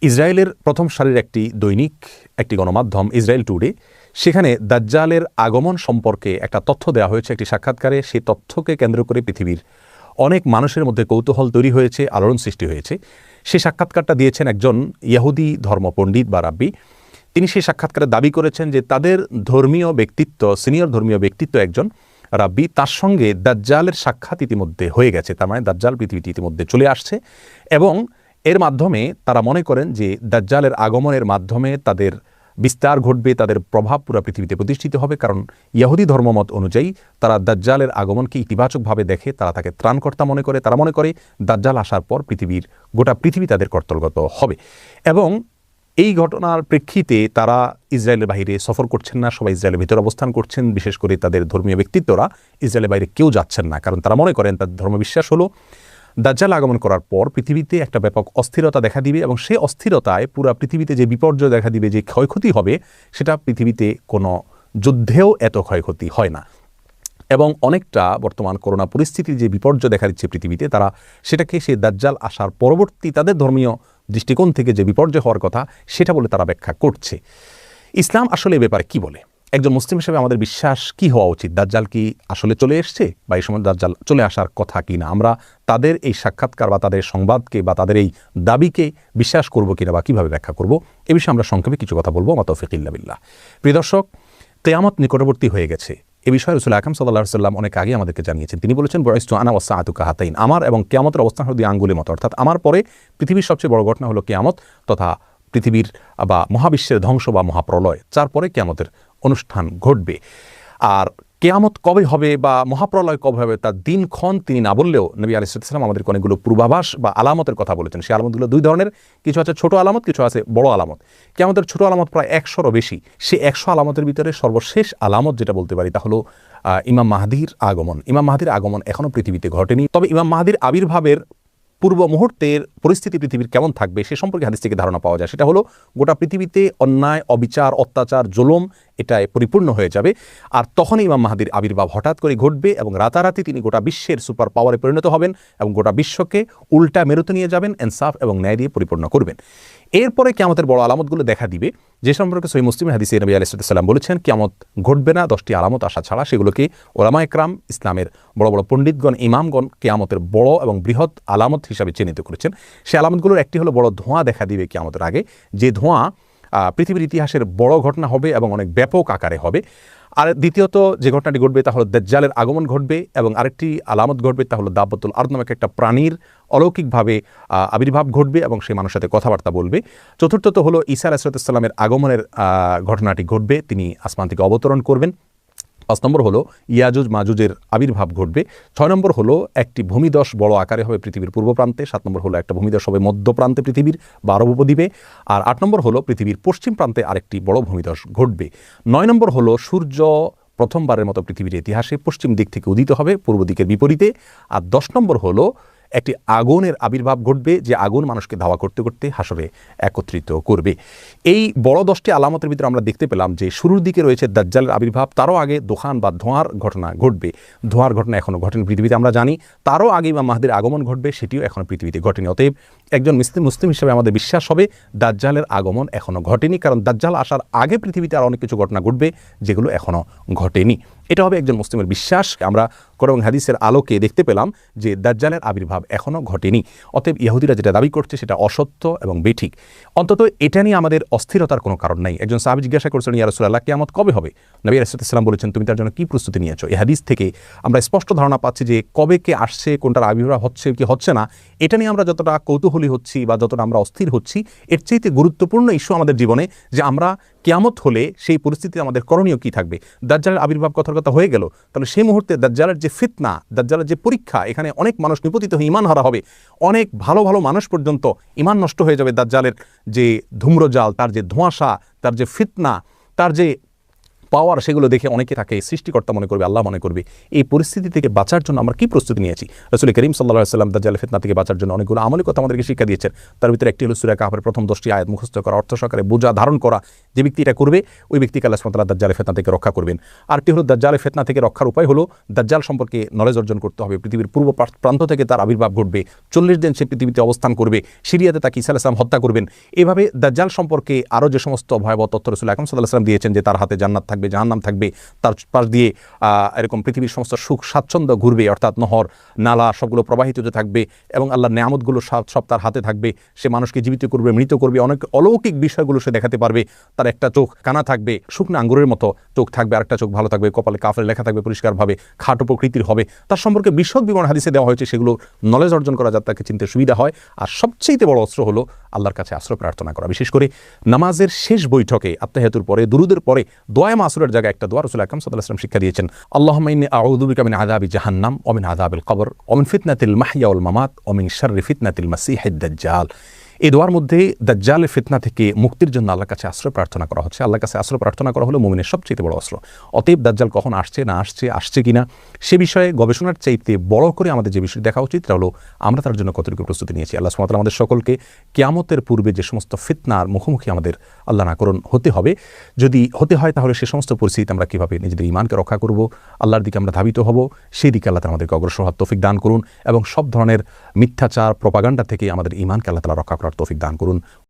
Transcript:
ইসরায়েলের প্রথম সারির একটি দৈনিক, একটি গণমাধ্যম ইসরায়েল টুডে, সেখানে দাজ্জালের আগমন সম্পর্কে একটা তথ্য দেওয়া হয়েছে একটি সাক্ষাৎকারে। সেই তথ্যকে কেন্দ্র করে পৃথিবীর অনেক মানুষের মধ্যে কৌতূহল তৈরি হয়েছে, আলোড়ন সৃষ্টি হয়েছে। সেই সাক্ষাৎকারটা দিয়েছেন একজন ইহুদি ধর্ম পণ্ডিত বা রাব্বি। তিনি সেই সাক্ষাৎকারে দাবি করেছেন যে তাদের ধর্মীয় ব্যক্তিত্ব, সিনিয়র ধর্মীয় ব্যক্তিত্ব একজন রাব্বি, তার সঙ্গে দাজ্জালের সাক্ষাৎ ইতিমধ্যে হয়ে গেছে। তার মানে দাজ্জাল পৃথিবীতে ইতিমধ্যে চলে আসছে এবং এর মাধ্যমে তারা মনে করেন যে দাজ্জালের আগমনের মাধ্যমে তাদের বিস্তার ঘটবে, তাদের প্রভাব পুরো পৃথিবীতে প্রতিষ্ঠিত হবে। কারণ ইহুদি ধর্মমত অনুযায়ী তারা দাজ্জালের আগমনকে ইতিবাচকভাবে দেখে, তারা তাকে ত্রাণকর্তা মনে করে। তারা মনে করে দাজ্জাল আসার পর গোটা পৃথিবী তাদের কর্তৃগত হবে। এবং এই ঘটনার প্রেক্ষিতে তারা ইসরায়েলের বাইরে সফর করছেন না, সবাই ইসরায়েলের ভিতরে অবস্থান করছেন। বিশেষ করে তাদের ধর্মীয় ব্যক্তিত্বরা ইসরায়েলের বাইরে কেউ যাচ্ছেন না, কারণ তারা মনে করেন তাদের ধর্মবিশ্বাস হলো দাজ্জাল আগমন করার পর পৃথিবীতে একটা ব্যাপক অস্থিরতা দেখা দিবে এবং সেই অস্থিরতায় পুরো পৃথিবীতে যে বিপর্যয় দেখা দিবে, যে ক্ষয়ক্ষতি হবে, সেটা পৃথিবীতে কোনো যুদ্ধেও এত ক্ষয়ক্ষতি হয় না। এবং অনেকটা বর্তমান করোনা পরিস্থিতির যে বিপর্যয় দেখা দিচ্ছে পৃথিবীতে, তারা সেটাকে সেই দাজ্জাল আসার পরবর্তী তাদের ধর্মীয় দৃষ্টিকোণ থেকে যে বিপর্যয় হওয়ার কথা সেটা বলে তারা ব্যাখ্যা করছে। ইসলাম আসলে এ ব্যাপারে কি বলে? একজন মুসলিম হিসেবে আমাদের বিশ্বাস কি হওয়া উচিত? দাজ্জাল কি আসলে চলে এসছে, বা এই সময় দাজ্জাল চলে আসার কথা কি না? আমরা তাদের এই সাক্ষাৎকার বা তাদের সংবাদকে বা তাদের এই দাবিকে বিশ্বাস করবো কিনা বা কীভাবে ব্যাখ্যা করব, এ বিষয়ে আমরা সংক্ষেপে কিছু কথা বলবো। মা তৌফিক ইল্লা বিল্লাহ। প্রিয় দর্শক, কিয়ামত নিকটবর্তী হয়ে গেছে। এ বিষয়ে রাসূল আকরাম সাল্লাল্লাহু আলাইহি ওয়াসাল্লাম অনেক আগে আমাদেরকে জানিয়েছেন। তিনি বলেছেন, বুইসতু আনা ওয়াসসাআতু কাহাতাইন, আমার এবং কিয়ামতের অবস্থান হলো দুই আঙ্গুলের মতো। অর্থাৎ আমার পরে পৃথিবীর সবচেয়ে বড় ঘটনা হলো কিয়ামত তথা পৃথিবীর বা মহাবিশ্বের ধ্বংস বা মহাপ্রলয়। তারপরে কিয়ামতের অনুষ্ঠান ঘটবে। আর কিয়ামত কবে হবে বা মহাপ্রলয় কবে হবে তার দিনক্ষণ তিনি না বললেও নবী আলাইহিস সালাম আমাদেরকে অনেকগুলো পূর্বাভাস বা আলামতের কথা বলেছেন। সেই আলামতগুলো দুই ধরনের, কিছু আছে ছোট আলামত, কিছু আছে বড় আলামত। কিয়ামতের ছোট আলামত প্রায় 100-রও বেশি। সেই 100 আলামতের ভিতরে সর্বশেষ আলামত যেটা বলতে পারি তা হলো ইমাম মাহদির আগমন। ইমাম মাহদির আগমন এখনও পৃথিবীতে ঘটেনি, তবে ইমাম মাহদির আবির্ভাবের পূর্ব মুহূর্তের পরিস্থিতি পৃথিবীর কেমন থাকবে সে সম্পর্কে হাদিস থেকে ধারণা পাওয়া যায়। সেটা হলো গোটা পৃথিবীতে অন্যায়, অবিচার, অত্যাচার, জুলুম এটায় পরিপূর্ণ হয়ে যাবে। আর তখনই ইমাম মাহদির আবির্ভাব হঠাৎ করে ঘটবে এবং রাতারাতি তিনি গোটা বিশ্বের সুপার পাওয়ারে পরিণত হবেন এবং গোটা বিশ্বকে উল্টা মেরুতে নিয়ে যাবেন, ইনসাফ এবং ন্যায় দিয়ে পরিপূর্ণ করবেন। এরপরে কিয়ামতের বড় আলামতগুলো দেখা দিবে, যে সম্পর্কে সহিহ মুসলিমের হাদিসে নবী আলাইহিস সালাম বলেছেন কিয়ামত ঘটবে না 10টি আলামত আসা ছাড়া। সেগুলোকে ওলামায়ে কেরাম, ইসলামের বড় বড় পণ্ডিতগণ, ইমামগণ কিয়ামতের বড় এবং বৃহৎ আলামত হিসাবে চিহ্নিত করেছেন। সেই আলামতগুলোর একটি হলো বড় ধোঁয়া দেখা দিবে কিয়ামতের আগে, যে ধোঁয়া পৃথিবীর ইতিহাসের বড় ঘটনা হবে এবং অনেক ব্যাপক আকারে হবে। আর দ্বিতীয়ত যে ঘটনাটি ঘটবে তা হলো দাজ্জালের আগমন ঘটবে এবং আরেকটি আলামত ঘটবে তা হলো দাব্বাতুল আরদ নামক একটা প্রাণীর অলৌকিকভাবে আবির্ভাব ঘটবে এবং সেই মানুষের সাথে কথাবার্তা বলবে। চতুর্থত হলো ঈসা আলাইহিস সালামের আগমনের ঘটনাটি ঘটবে, তিনি আসমান থেকে অবতরণ করবেন। 5 নম্বর হলো ইয়াজুজ মাজুজের আবির্ভাব ঘটবে। 6 নম্বর হলো একটি ভূমিধস বড় আকারে হবে পৃথিবীর পূর্ব প্রান্তে। 7 নম্বর হলো একটা ভূমিধস হবে মধ্য প্রান্তে পৃথিবীর বা আরব উপদ্বীপে। আর 8 নম্বর হলো পৃথিবীর পশ্চিম প্রান্তে আরেকটি বড় ভূমিধস ঘটবে। 9 নম্বর হলো সূর্য প্রথমবারের মতো পৃথিবীর ইতিহাসে পশ্চিম দিক থেকে উদিত হবে, পূর্ব দিকের বিপরীতে। আর 10 নম্বর হলো একটি আগুনের আবির্ভাব ঘটবে, যে আগুন মানুষকে ধাওয়া করতে করতে হাসরে একত্রিত করবে। এই বড় 10টি আলামতের ভিতরে আমরা দেখতে পেলাম যে শুরুর দিকে রয়েছে দাজ্জালের আবির্ভাব, তারও আগে দোকান বা ধোঁয়ার ঘটনা ঘটবে। ধোঁয়ার ঘটনা এখনও ঘটেনি পৃথিবীতে, আমরা জানি। তারও আগে ইমাম মাহদির আগমন ঘটবে, সেটিও এখনও পৃথিবীতে ঘটেনি। অতএব একজন মুসলিম হিসেবে আমাদের বিশ্বাস হবে দাজ্জালের আগমন এখনও ঘটেনি, কারণ দাজ্জাল আসার আগে পৃথিবীতে আর অনেক কিছু ঘটনা ঘটবে যেগুলো এখনও ঘটেনি। এটা হবে একজন মুসলিমের বিশ্বাস। আমরা কোরআন এবং হাদিসের আলোকে দেখতে পেলাম যে দাজ্জালের আবির্ভাব এখনও ঘটেনি। অতএব ইহুদিরা যেটা দাবি করছে সেটা অসত্য এবং বেঠিক। অন্তত এটা নিয়ে আমাদের অস্থিরতার কোনো কারণ নাই। একজন সাহাবী জিজ্ঞাসা করেছেন, ইয়া রাসূলুল্লাহ, কিয়ামত কবে হবে? নবী আলাইহিস সালাম বলেছেন, তুমি তার জন্য কি প্রস্তুতি নিয়েছো? এই হাদিস থেকে আমরা স্পষ্ট ধারণা পাচ্ছি যে কবে কে আসছে, কোনটার আবির্ভাব হচ্ছে কি হচ্ছে না, এটা নিয়ে আমরা যতটা কৌতূহলী হচ্ছি বা যতটা আমরা অস্থির হচ্ছি, এর চাইতে গুরুত্বপূর্ণ ইস্যু আমাদের জীবনে যে আমরা কিয়ামত হলে সেই পরিস্থিতিতে আমাদের করণীয় কি থাকবে। দাজ্জালের আবির্ভাব কথার কথা হয়ে গেল, তাহলে সেই মুহূর্তে দাজ্জালের যে ফিতনা, দাজ্জালের যে পরীক্ষা, এখানে অনেক মানুষ নিপতিত হয়ে ঈমান হারা হবে। অনেক ভালো ভালো মানুষ পর্যন্ত ঈমান নষ্ট হয়ে যাবে। দাজ্জালের যে ধূম্রজাল, তার যে ধোঁয়াশা, তার যে ফিতনা, তার যে পাওয়ার, সেগুলো দেখে অনেকে তাকে সৃষ্টিকর্তা মনে করবে, আল্লাহ মনে করবে। এই পরিস্থিতি থেকে বাঁচার জন্য আমরা কি প্রস্তুতি নিয়েছি? রাসূল করিম সাল্লাল্লাহু আলাইহি ওয়াসাল্লাম দাজ্জাল ফিতনা থেকে বাঁচার জন্য অনেকগুলো আমলি কথা আমাদেরকে শিক্ষা দিয়েছেন। তার ভিতরে একটি হলো সূরা কাহফের প্রথম 10টি আয়াত মুখস্থ করা, অর্থ সহকারে বোঝা ধারণ করা। যে ব্যক্তি এটা করবে ওই ব্যক্তিকে আল্লাহ সুবহানাহু ওয়া তাআলা দাজ্জালের ফিতনা থেকে রক্ষা করবেন। আরেকটি হলো দাজ্জালের ফিতনা থেকে রক্ষার উপায় হলো দাজ্জাল সম্পর্কে নলেজ অর্জন করতে হবে। পৃথিবীর পূর্ব প্রান্ত থেকে তার আবির্ভাব ঘটবে, 40 দিন সে পৃথিবীতে অবস্থান করবে, সিরিয়াতে তাকে ঈসা আলাইহিস সালাম হত্যা করবেন। এভাবে দাজ্জাল সম্পর্কে আরও যে সমস্ত ভয়াবহ তথ্য রাসূল আকরাম সাল্লাল্লাহু আলাইহি ওয়াসাল্লাম দিয়েছেন, যে তার হাতে জান্নাত থাকবে, জাহান্নাম থাকবে, তার পাশ দিয়ে এরকম পৃথিবীর সমস্ত সুখ স্বাচ্ছন্দ্য ঘুরবে, অর্থাৎ নহর নালা সবগুলো প্রবাহিত হতে থাকবে এবং আল্লাহর নেয়ামতগুলো সব তার হাতে থাকবে। সে মানুষকে জীবিত করবে, মৃত করবে, অনেক অলৌকিক বিষয়গুলো সে দেখাতে পারবে। তার একটা চোখ কানা থাকবে, শুকনো আঙ্গুরের মতো চোখ থাকবে, আরেকটা চোখ ভালো থাকবে, কপালে কাফের লেখা থাকবে পরিষ্কারভাবে, খাটো প্রকৃতির হবে। তার সম্পর্কে বিশদ বিবরণ হাদিসে দেওয়া হয়েছে, সেগুলো নলেজ অর্জন করা যাতে তাকে চিনতে সুবিধা হয়। আর সবচেয়ে বড় অস্ত্র হলো আল্লাহর কাছে আশ্রয় প্রার্থনা করা। বিশেষ করে নামাজের শেষ বৈঠকে আত্তাহিয়াতুর পরে, দুরুদের পরে দোয়া মাসুরের জায়গায় একটা দোয়া রাসূল আকরাম সাল্লাল্লাহু আলাইহি ওয়াসাল্লাম শিক্ষা দিয়েছেন, আল্লাহুম্মা ইন্নী আউযু বিকা মিন আযাবি জাহান্নাম ওয়া মিন আযাবিল কবর ওয়া মিন ফিতনাতিল মাহইয়া ওয়াল মামাত ওয়া মিন শাররি ফিতনাতিল মাসীহিদ দাজ্জাল। এই দোয়ার মধ্যে দাজ্জালের ফিতনা থেকে মুক্তির জন্য আল্লাহর কাছে আশ্রয় প্রার্থনা করা হচ্ছে। আল্লাহর কাছে আশ্রয় প্রার্থনা করা হলো মুমিনের সবচেয়ে বড় অস্ত্র। অতএব দাজ্জাল কখন আসছে না আসছে কিনা সে বিষয়ে গবেষণার চাইতে বড় করে আমাদের যে বিষয় দেখা উচিত তা হলো আমরা তার জন্য কতটুকু প্রস্তুতি নিয়েছি। আল্লাহ সুবহানাহু ওয়া তাআলা আমাদের সকলকে কিয়ামতের পূর্বে যে সমস্ত ফিতনার মুখোমুখি আমাদের আল্লাহ না করুন হতে হবে, যদি হতে হয় তাহলে সে সমস্ত পরিস্থিতি আমরা কীভাবে নিজেদের ঈমানকে রক্ষা করব, আল্লাহর দিকে আমরা ধাবিত হব, সেই দিকে আল্লাহ তাআলা আমাদেরকে অগ্রসর হওয়ার তৌফিক দান করুন এবং সব ধরনের মিথ্যাচার প্রপাগান্ডা থেকে আমাদের ঈমানকে আল্লাহ তাআলা রক্ষা করার তৌফিক দান করুন।